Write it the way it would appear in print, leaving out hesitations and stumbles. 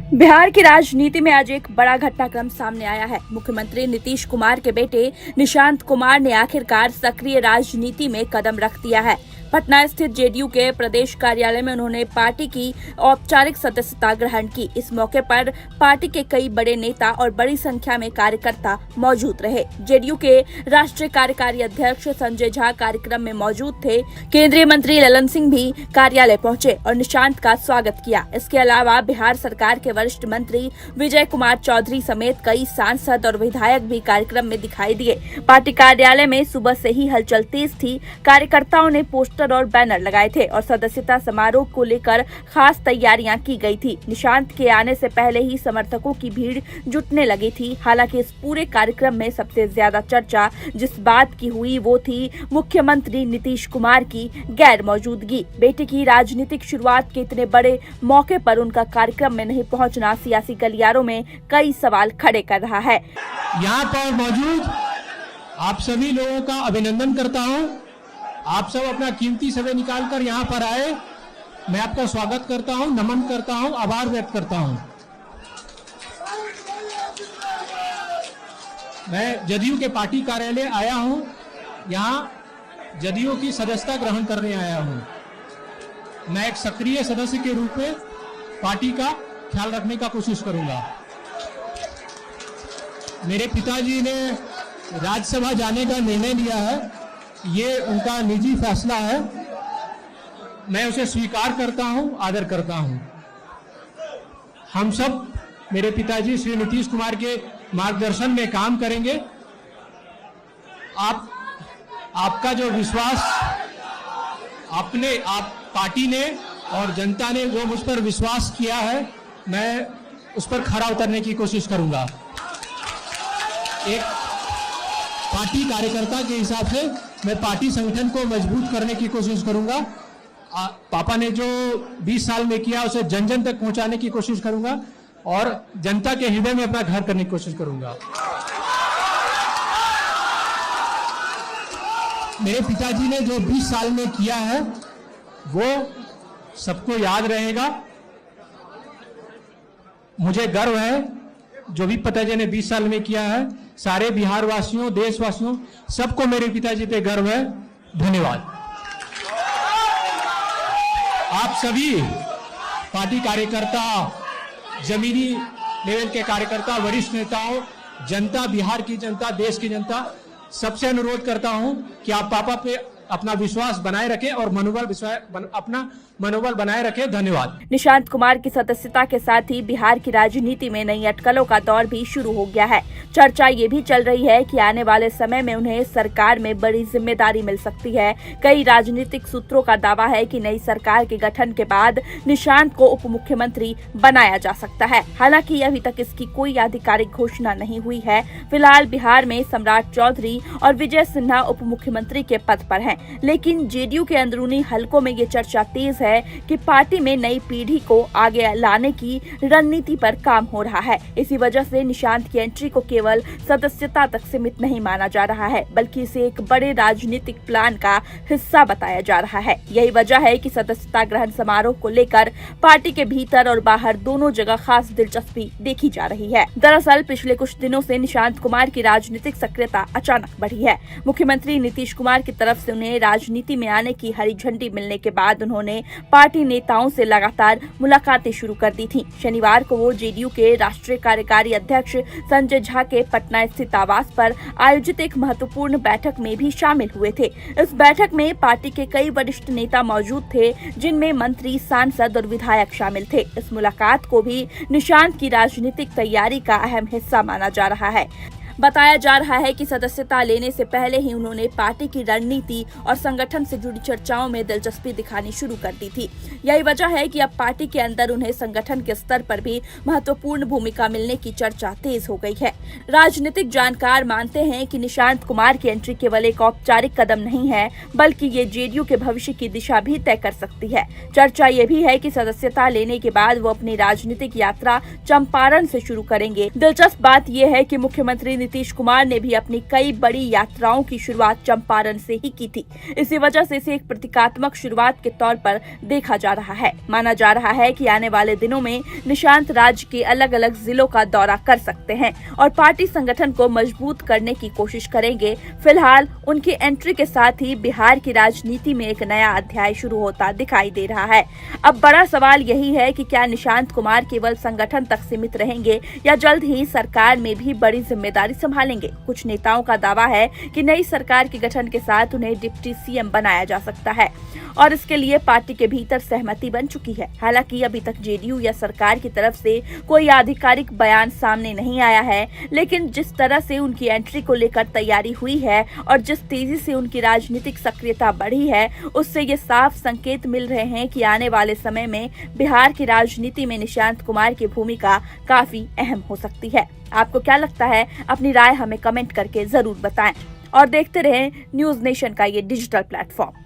बिहार की राजनीति में आज एक बड़ा घटनाक्रम सामने आया है। मुख्यमंत्री नीतीश कुमार के बेटे निशांत कुमार ने आखिरकार सक्रिय राजनीति में कदम रख दिया है। पटना स्थित जेडीयू के प्रदेश कार्यालय में उन्होंने पार्टी की औपचारिक सदस्यता ग्रहण की। इस मौके पर पार्टी के कई बड़े नेता और बड़ी संख्या में कार्यकर्ता मौजूद रहे। जेडीयू के राष्ट्रीय कार्यकारी अध्यक्ष संजय झा कार्यक्रम में मौजूद थे। केंद्रीय मंत्री ललन सिंह भी कार्यालय पहुंचे और निशांत का स्वागत किया। इसके अलावा बिहार सरकार के वरिष्ठ मंत्री विजय कुमार चौधरी समेत कई सांसद और विधायक भी कार्यक्रम में दिखाई दिए। पार्टी कार्यालय में सुबह से ही हलचल तेज थी। कार्यकर्ताओं ने पोस्टर और बैनर लगाए थे और सदस्यता समारोह को लेकर खास तैयारियां की गई थी। निशांत के आने से पहले ही समर्थकों की भीड़ जुटने लगी थी। हालांकि इस पूरे कार्यक्रम में सबसे ज्यादा चर्चा जिस बात की हुई वो थी मुख्यमंत्री नीतीश कुमार की गैर मौजूदगी। बेटे की राजनीतिक शुरुआत के इतने बड़े मौके पर उनका कार्यक्रम में नहीं पहुंचना सियासी गलियारों में कई सवाल खड़े कर रहा है। यहाँ पर मौजूद आप सभी लोगों का अभिनंदन करता हूँ। आप सब अपना कीमती समय निकालकर यहाँ पर आए। मैं आपका स्वागत करता हूँ, नमन करता हूँ, आभार व्यक्त करता हूँ। मैं जदयू के पार्टी कार्यालय आया हूँ। यहाँ जदयू की सदस्यता ग्रहण करने आया हूँ। मैं एक सक्रिय सदस्य के रूप में पार्टी का ख्याल रखने का कोशिश करूंगा। मेरे पिताजी ने राज्यसभा जाने का निर्णय लिया है। ये उनका निजी फैसला है। मैं उसे स्वीकार करता हूं, आदर करता हूं। हम सब मेरे पिताजी श्री नीतीश कुमार के मार्गदर्शन में काम करेंगे। आपका जो विश्वास आप पार्टी ने और जनता ने जो मुझ पर विश्वास किया है, मैं उस पर खरा उतरने की कोशिश करूंगा। एक पार्टी कार्यकर्ता के हिसाब से मैं पार्टी संगठन को मजबूत करने की कोशिश करूंगा। पापा ने जो 20 साल में किया उसे जन जन तक पहुंचाने की कोशिश करूंगा और जनता के हृदय में अपना घर करने की कोशिश करूंगा। मेरे पिताजी ने जो 20 साल में किया है वो सबको याद रहेगा। मुझे गर्व है जो भी पिताजी ने 20 साल में किया है। सारे बिहार वासियों, देशवासियों, सबको मेरे पिताजी पे गर्व है। धन्यवाद। आप सभी पार्टी कार्यकर्ता, जमीनी लेवल के कार्यकर्ता, वरिष्ठ नेताओं, जनता, बिहार की जनता, देश की जनता, सबसे अनुरोध करता हूं कि आप पापा पे अपना विश्वास बनाए रखें और अपना मनोबल बनाए रखें। धन्यवाद। निशांत कुमार की सदस्यता के साथ ही बिहार की राजनीति में नई अटकलों का दौर भी शुरू हो गया है। चर्चा ये भी चल रही है कि आने वाले समय में उन्हें सरकार में बड़ी जिम्मेदारी मिल सकती है। कई राजनीतिक सूत्रों का दावा है कि नई सरकार के गठन के बाद निशांत को उप मुख्यमंत्री बनाया जा सकता है। हालांकि अभी तक इसकी कोई आधिकारिक घोषणा नहीं हुई है। फिलहाल बिहार में सम्राट चौधरी और विजय सिन्हा उप मुख्यमंत्री के पद पर हैं। लेकिन जेडीयू के अंदरूनी हलकों में ये चर्चा तेज है कि पार्टी में नई पीढ़ी को आगे लाने की रणनीति पर काम हो रहा है। इसी वजह से निशांत की एंट्री को केवल सदस्यता तक सीमित नहीं माना जा रहा है, बल्कि इसे एक बड़े राजनीतिक प्लान का हिस्सा बताया जा रहा है। यही वजह है कि सदस्यता ग्रहण समारोह को लेकर पार्टी के भीतर और बाहर दोनों जगह खास दिलचस्पी देखी जा रही है। दरअसल पिछले कुछ दिनों से निशांत कुमार की राजनीतिक सक्रियता अचानक बढ़ी है। मुख्यमंत्री नीतीश कुमार की तरफ से उन्हें राजनीति में आने की हरी झंडी मिलने के बाद उन्होंने पार्टी नेताओं से लगातार मुलाकातें शुरू कर दी थीं। शनिवार को वो जेडीयू के राष्ट्रीय कार्यकारी अध्यक्ष संजय झा के पटना स्थित आवास पर आयोजित एक महत्वपूर्ण बैठक में भी शामिल हुए थे। इस बैठक में पार्टी के कई वरिष्ठ नेता मौजूद थे, जिनमें मंत्री, सांसद और विधायक शामिल थे। इस मुलाकात को भी निशांत की राजनीतिक तैयारी का अहम हिस्सा माना जा रहा है। बताया जा रहा है कि सदस्यता लेने से पहले ही उन्होंने पार्टी की रणनीति और संगठन से जुड़ी चर्चाओं में दिलचस्पी दिखानी शुरू कर दी थी। यही वजह है कि अब पार्टी के अंदर उन्हें संगठन के स्तर पर भी महत्वपूर्ण भूमिका मिलने की चर्चा तेज हो गई है। राजनीतिक जानकार मानते हैं कि निशांत कुमार की एंट्री केवल एक औपचारिक कदम नहीं है, बल्कि ये जेडीयू के भविष्य की दिशा भी तय कर सकती है। चर्चा ये भी है कि सदस्यता लेने के बाद वो अपनी राजनीतिक यात्रा चंपारण से शुरू करेंगे। दिलचस्प बात यह है कि मुख्यमंत्री नीतीश कुमार ने भी अपनी कई बड़ी यात्राओं की शुरुआत चंपारण से ही की थी। इसी वजह से इसे एक प्रतीकात्मक शुरुआत के तौर पर देखा जा रहा है। माना जा रहा है कि आने वाले दिनों में निशांत राज्य के अलग अलग जिलों का दौरा कर सकते हैं और पार्टी संगठन को मजबूत करने की कोशिश करेंगे। फिलहाल उनकी एंट्री के साथ ही बिहार की राजनीति में एक नया अध्याय शुरू होता दिखाई दे रहा है। अब बड़ा सवाल यही है कि क्या निशांत कुमार केवल संगठन तक सीमित रहेंगे या जल्द ही सरकार में भी बड़ी जिम्मेदारी संभालेंगे। कुछ नेताओं का दावा है कि नई सरकार के गठन के साथ उन्हें डिप्टी सीएम बनाया जा सकता है और इसके लिए पार्टी के भीतर सहमति बन चुकी है। हालांकि अभी तक जेडीयू या सरकार की तरफ से कोई आधिकारिक बयान सामने नहीं आया है, लेकिन जिस तरह से उनकी एंट्री को लेकर तैयारी हुई है और जिस तेजी से उनकी राजनीतिक सक्रियता बढ़ी है, उससे ये साफ संकेत मिल रहे हैं कि आने वाले समय में बिहार की राजनीति में निशांत कुमार की भूमिका काफी अहम हो सकती है। आपको क्या लगता है? अपनी राय हमें कमेंट करके जरूर बताएं और देखते रहें न्यूज नेशन का ये डिजिटल प्लेटफॉर्म।